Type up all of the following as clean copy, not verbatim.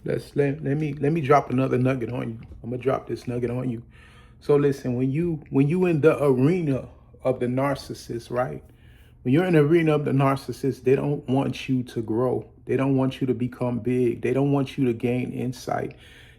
Let me drop another nugget on you. I'm gonna drop this nugget on you. So listen, when you in the arena of the narcissist, right? When you're in the arena of the narcissist, they don't want you to grow. They don't want you to become big. They don't want you to gain insight.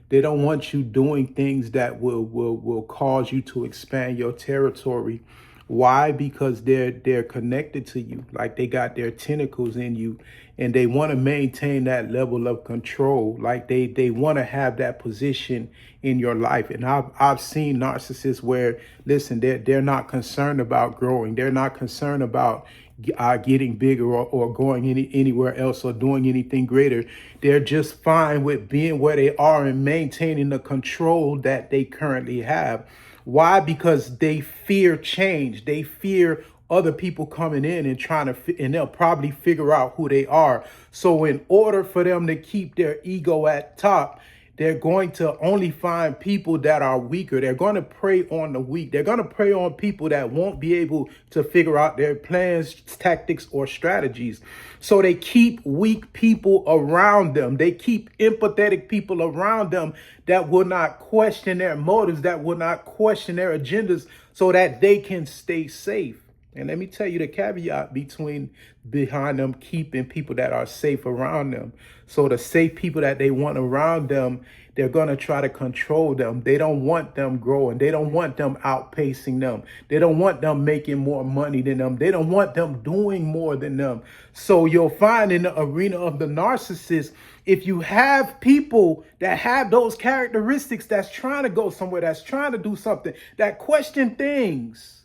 They don't want you doing things that will cause you to expand your territory. Why? Because they're connected to you, like they got their tentacles in you, and they want to maintain that level of control. Like they want to have that position in your life. And I've seen narcissists where, listen, they're not concerned about growing. They're not concerned about getting bigger or going anywhere else or doing anything greater. They're just fine with being where they are and maintaining the control that they currently have. Why? Because they fear change. They fear other people coming in and and they'll probably figure out who they are. So in order for them to keep their ego at top, they're going to only find people that are weaker. They're going to prey on the weak. They're going to prey on people that won't be able to figure out their plans, tactics, or strategies. So they keep weak people around them. They keep empathetic people around them that will not question their motives, that will not question their agendas, so that they can stay safe. And let me tell you the caveat behind them keeping people that are safe around them. So the safe people that they want around them, they're going to try to control them. They don't want them growing. They don't want them outpacing them. They don't want them making more money than them. They don't want them doing more than them. So you'll find in the arena of the narcissist, if you have people that have those characteristics, that's trying to go somewhere, that's trying to do something, that question things,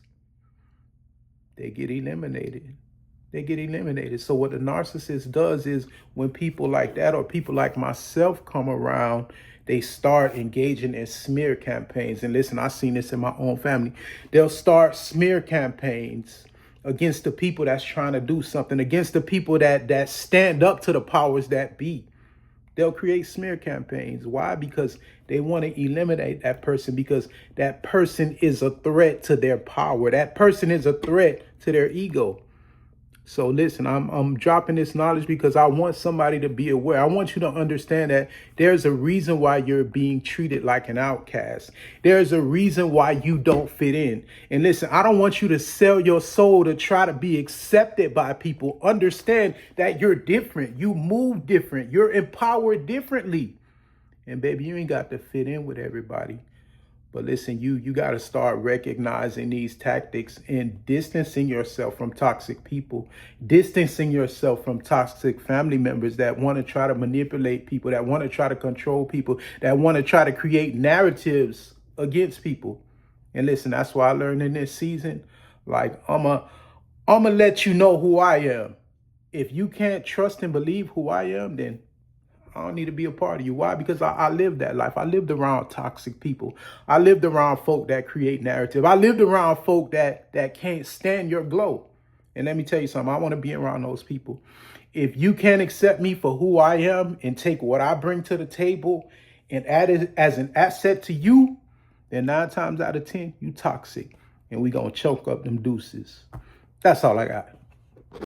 they get eliminated. They get eliminated. So what the narcissist does is, when people like that or people like myself come around, they start engaging in smear campaigns. And listen, I've seen this in my own family. They'll start smear campaigns against the people that's trying to do something, against the people that stand up to the powers that be. They'll create smear campaigns. Why? Because they want to eliminate that person, because that person is a threat to their power. That person is a threat to their ego. So listen, I'm dropping this knowledge because I want somebody to be aware. I want you to understand that there's a reason why you're being treated like an outcast. There's a reason why you don't fit in. And listen, I don't want you to sell your soul to try to be accepted by people. Understand that you're different. You move different. You're empowered differently. And baby, you ain't got to fit in with everybody. But listen, you got to start recognizing these tactics and distancing yourself from toxic people, distancing yourself from toxic family members that want to try to manipulate people, that want to try to control people, that want to try to create narratives against people. And listen, that's why I learned in this season, like, I'm gonna let you know who I am. If you can't trust and believe who I am, then I don't need to be a part of you. Why? Because I lived that life. I lived around toxic people. I lived around folk that create narrative. I lived around folk that can't stand your glow. And let me tell you something. I want to be around those people. If you can't accept me for who I am and take what I bring to the table and add it as an asset to you, then 9 times out of 10, you toxic. And we going to choke up them deuces. That's all I got.